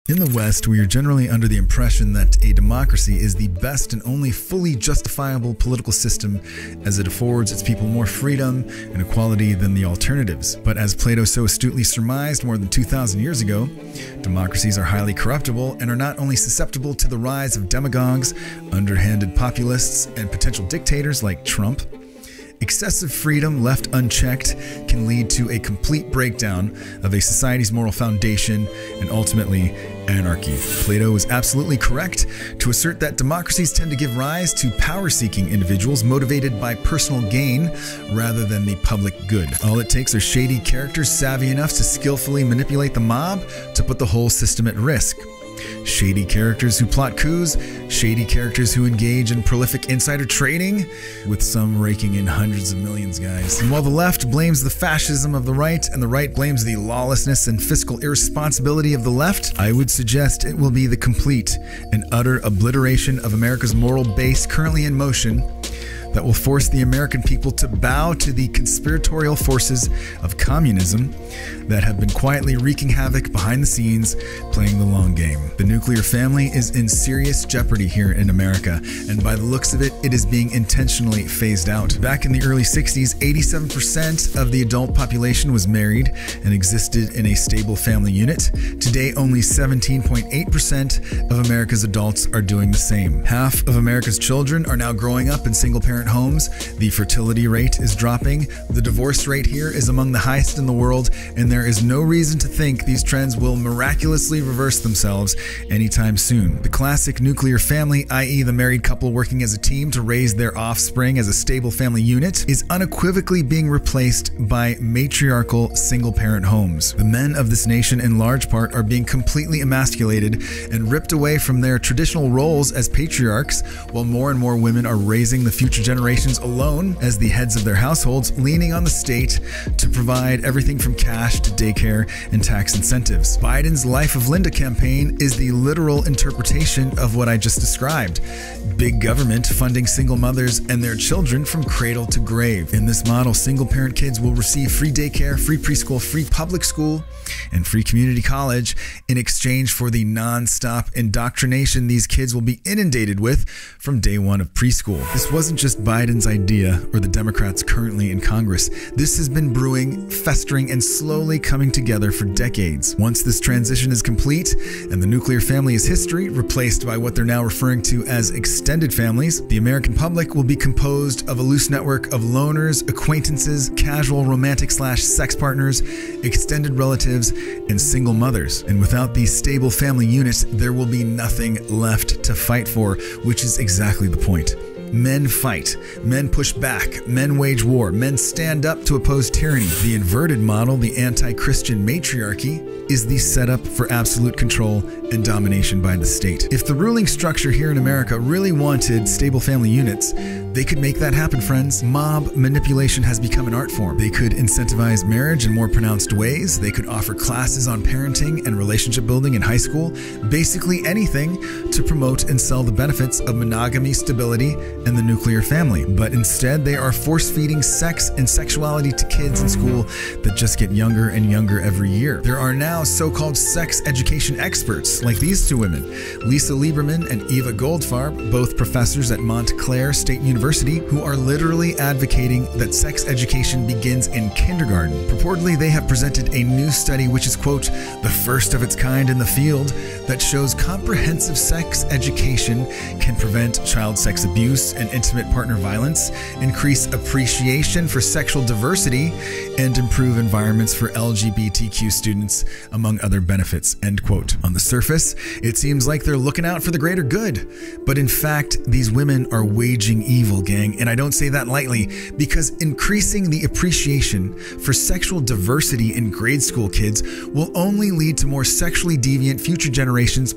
In the West, we are generally under the impression that a democracy is the best and only fully justifiable political system, as it affords its people more freedom and equality than the alternatives. But as Plato so astutely surmised more than 2,000 years ago, democracies are highly corruptible and are not only susceptible to the rise of demagogues, underhanded populists, and potential dictators like Trump. Excessive freedom left unchecked can lead to a complete breakdown of a society's moral foundation and ultimately anarchy. Plato was absolutely correct to assert that democracies tend to give rise to power-seeking individuals motivated by personal gain rather than the public good. All it takes are shady characters savvy enough to skillfully manipulate the mob to put the whole system at risk. Shady characters who plot coups, shady characters who engage in prolific insider trading, with some raking in hundreds of millions, guys. And while the left blames the fascism of the right and the right blames the lawlessness and fiscal irresponsibility of the left, I would suggest it will be the complete and utter obliteration of America's moral base currently in motion that will force the American people to bow to the conspiratorial forces of communism that have been quietly wreaking havoc behind the scenes, playing the long game. The nuclear family is in serious jeopardy here in America, and by the looks of it, it is being intentionally phased out. Back in the early 60s, 87% of the adult population was married and existed in a stable family unit. Today, only 17.8% of America's adults are doing the same. Half of America's children are now growing up in single-parent homes. The fertility rate is dropping. The divorce rate here is among the highest in the world, and there is no reason to think these trends will miraculously reverse themselves anytime soon. The classic nuclear family, i.e. the married couple working as a team to raise their offspring as a stable family unit, is unequivocally being replaced by matriarchal single-parent homes. The men of this nation, in large part, are being completely emasculated and ripped away from their traditional roles as patriarchs, while more and more women are raising the future generations alone as the heads of their households, leaning on the state to provide everything from cash to daycare and tax incentives. Biden's Life of Linda campaign is the literal interpretation of what I just described. Big government funding single mothers and their children from cradle to grave. In this model, single-parent kids will receive free daycare, free preschool, free public school, and free community college in exchange for the non-stop indoctrination these kids will be inundated with from day one of preschool. This wasn't just Biden's idea or the Democrats currently in Congress. This has been brewing, festering, and slowly coming together for decades. Once this transition is complete and the nuclear family is history, replaced by what they're now referring to as extended families, the American public will be composed of a loose network of loners, acquaintances, casual romantic/sex partners, extended relatives, and single mothers. And without these stable family units, there will be nothing left to fight for, which is exactly the point. Men fight, men push back, men wage war, men stand up to oppose tyranny. The inverted model, the anti-Christian matriarchy, is the setup for absolute control and domination by the state. If the ruling structure here in America really wanted stable family units, they could make that happen, friends. Mob manipulation has become an art form. They could incentivize marriage in more pronounced ways. They could offer classes on parenting and relationship building in high school. Basically anything to promote and sell the benefits of monogamy, stability, and the nuclear family. But instead, they are force-feeding sex and sexuality to kids in school that just get younger and younger every year. There are now so-called sex education experts like these two women, Lisa Lieberman and Eva Goldfarb, both professors at Montclair State University, who are literally advocating that sex education begins in kindergarten. Purportedly, they have presented a new study which is, quote, the first of its kind in the field that shows comprehensive sex education can prevent child sex abuse and intimate partner violence, increase appreciation for sexual diversity, and improve environments for LGBTQ students, among other benefits, end quote. On the surface, it seems like they're looking out for the greater good. But in fact, these women are waging evil, gang, and I don't say that lightly, because increasing the appreciation for sexual diversity in grade school kids will only lead to more sexually deviant future generations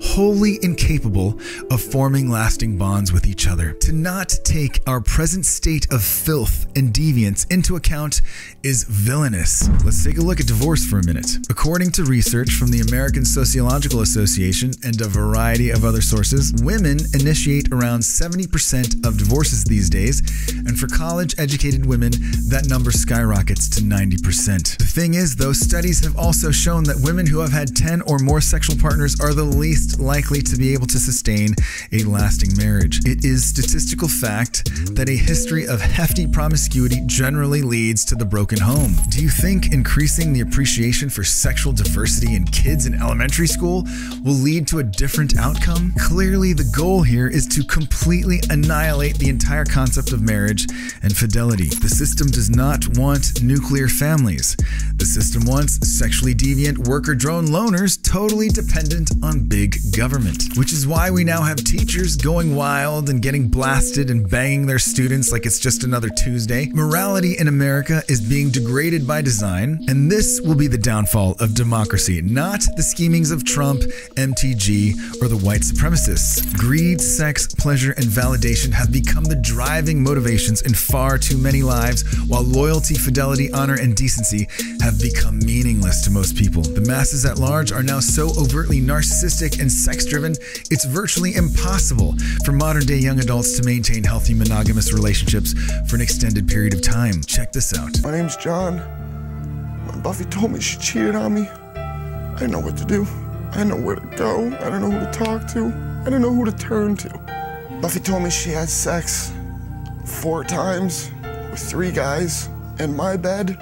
wholly incapable of forming lasting bonds with each other. To not take our present state of filth and deviance into account is villainous. Let's take a look at divorce for a minute. According to research from the American Sociological Association and a variety of other sources, women initiate around 70% of divorces these days, and for college-educated women, that number skyrockets to 90%. The thing is, though, studies have also shown that women who have had 10 or more sexual partners are the least likely to be able to sustain a lasting marriage. It is statistical fact that a history of hefty promiscuity generally leads to the broken home. Do you think increasing the appreciation for sexual diversity in kids in elementary school will lead to a different outcome? Clearly, the goal here is to completely annihilate the entire concept of marriage and fidelity. The system does not want nuclear families. The system wants sexually deviant worker drone loners totally dependent on big government. Which is why we now have teachers going wild and getting blasted and banging their students like it's just another Tuesday. Morality in America is being degraded by design, and this will be the downfall of democracy, not the schemings of Trump, MTG, or the white supremacists. Greed, sex, pleasure, and validation have become the driving motivations in far too many lives, while loyalty, fidelity, honor, and decency have become meaningless to most people. The masses at large are now so overtly narcissistic and sex-driven, it's virtually impossible for modern-day young adults to maintain healthy monogamous relationships for an extended period of time. Check this out. My name's John. When Buffy told me she cheated on me, I didn't know what to do. I didn't know where to go. I didn't know who to talk to. I didn't know who to turn to. Buffy told me she had sex 4 times with 3 guys in my bed.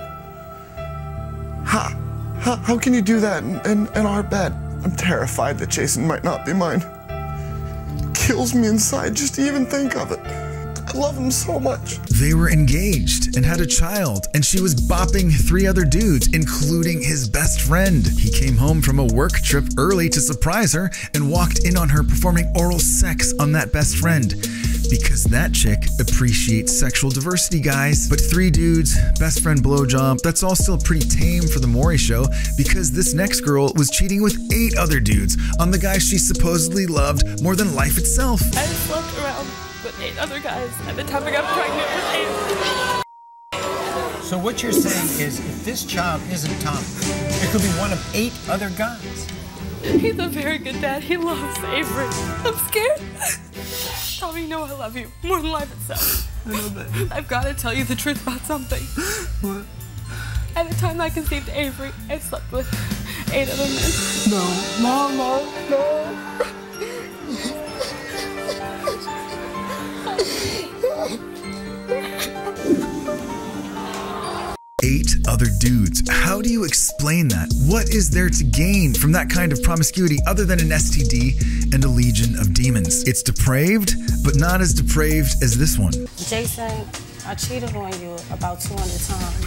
How can you do that in our bed? I'm terrified that Jason might not be mine. It kills me inside just to even think of it. I love him so much. They were engaged and had a child, and she was bopping 3 other dudes, including his best friend. He came home from a work trip early to surprise her and walked in on her performing oral sex on that best friend. Because that chick appreciates sexual diversity, guys. But 3 dudes, best friend blowjob, that's all still pretty tame for the Maury show, because this next girl was cheating with 8 other dudes on the guy she supposedly loved more than life itself. I slept around with 8 other guys at the time I got pregnant with 8. So what you're saying is, if this child isn't Tommy, it could be one of 8 other guys. He's a very good dad. He loves Avery. I'm scared. Tommy, you know I love you more than life itself. I know that. I've got to tell you the truth about something. What? At the time I conceived Avery, I slept with 8 other men. No. Mama, no. 8 other dudes. How do you explain that? What is there to gain from that kind of promiscuity other than an STD and a legion of demons? It's depraved, but not as depraved as this one. Jason, I cheated on you about 200 times.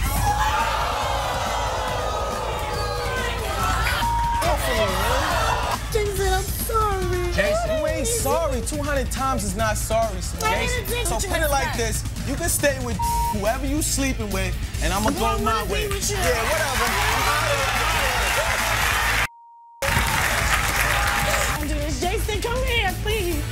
Jason, I'm sorry. Jason, you ain't sorry. 200 times is not sorry, Jason. So put it like this. You can stay with whoever you sleeping with, and I'm gonna go my way. Yeah, whatever. Jason, come here, please.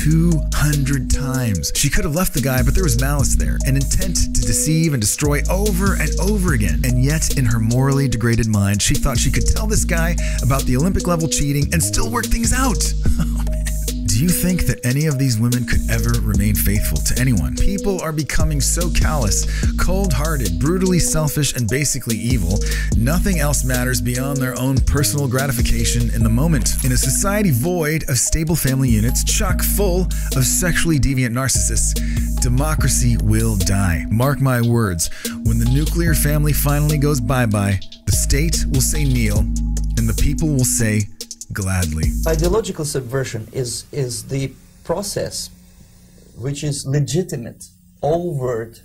200 times. She could have left the guy, but there was malice there, an intent to deceive and destroy over and over again. And yet, in her morally degraded mind, she thought she could tell this guy about the Olympic-level cheating and still work things out. Oh, man. Do you think that any of these women could ever remain faithful to anyone? People are becoming so callous, cold-hearted, brutally selfish, and basically evil. Nothing else matters beyond their own personal gratification in the moment. In a society void of stable family units, chock full of sexually deviant narcissists, democracy will die. Mark my words, when the nuclear family finally goes bye-bye, the state will say kneel, and the people will say gladly. Ideological subversion is the process which is legitimate, overt,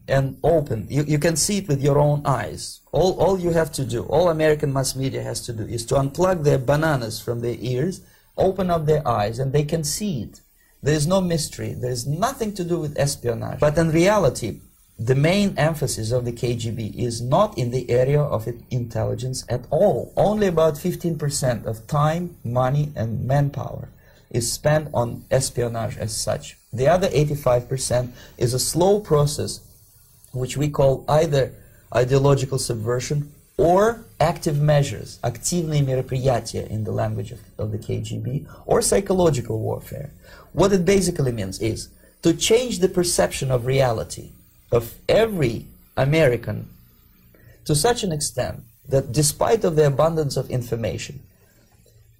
and open. You can see it with your own eyes. All you have to do, all American mass media has to do, is to unplug their bananas from their ears, open up their eyes, and they can see it. There is no mystery. There is nothing to do with espionage. But in reality, the main emphasis of the KGB is not in the area of intelligence at all. Only about 15% of time, money, and manpower is spent on espionage as such. The other 85% is a slow process which we call either ideological subversion or active measures, активные мероприятия in the language of the KGB, or psychological warfare. What it basically means is to change the perception of reality of every American to such an extent that despite of the abundance of information,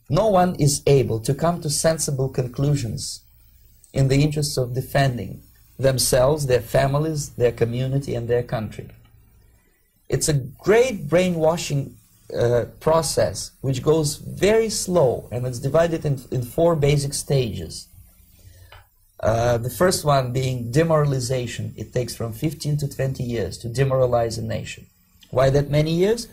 no one is able to come to sensible conclusions in the interests of defending themselves, their families, their community, and their country. It's a great brainwashing process which goes very slow, and it's divided in 4 basic stages. The first one being demoralization. It takes from 15 to 20 years to demoralize a nation. Why that many years?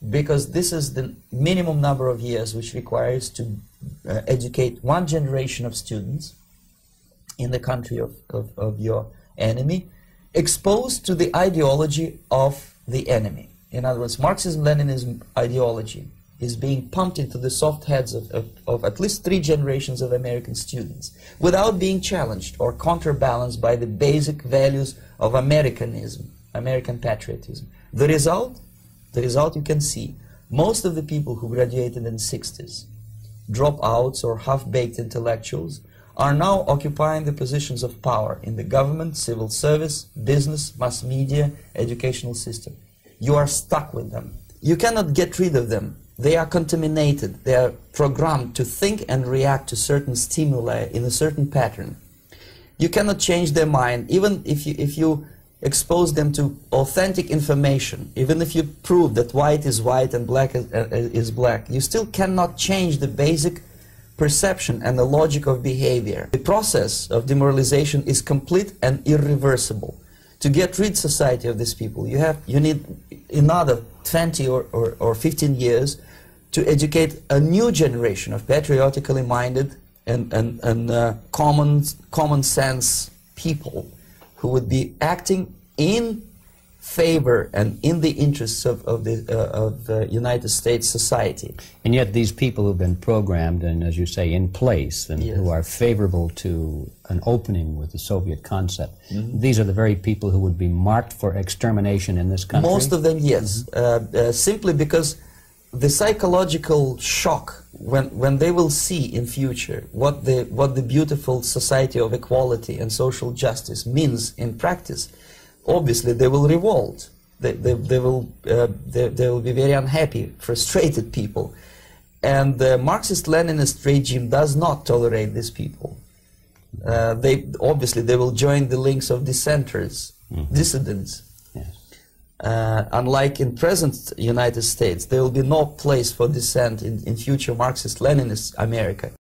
Because this is the minimum number of years which requires to educate one generation of students in the country of your enemy, exposed to the ideology of the enemy. In other words, Marxism-Leninism ideology is being pumped into the soft heads of at least 3 generations of American students without being challenged or counterbalanced by the basic values of Americanism, American patriotism. The result you can see. Most of the people who graduated in the 60s, dropouts or half-baked intellectuals, are now occupying the positions of power in the government, civil service, business, mass media, educational system. You are stuck with them. You cannot get rid of them. They are contaminated. They are programmed to think and react to certain stimuli in a certain pattern. You cannot change their mind, even if you expose them to authentic information, even if you prove that white is white and black is black, you still cannot change the basic perception and the logic of behavior. The process of demoralization is complete and irreversible. To get rid society of these people, you need another 20 or 15 years to educate a new generation of patriotically minded and common sense people who would be acting in favor and in the interests of the United States society. And yet these people who've been programmed and, as you say, in place and Yes. who are favorable to an opening with the Soviet concept, these are the very people who would be marked for extermination in this country? Most of them, yes. Simply because the psychological shock when they will see in future what the beautiful society of equality and social justice means in practice, obviously they will revolt. They will be very unhappy, frustrated people. And the Marxist-Leninist regime does not tolerate these people. Obviously they will join the links of dissenters, dissidents. Yes. Unlike in present United States, there will be no place for dissent in future Marxist-Leninist America.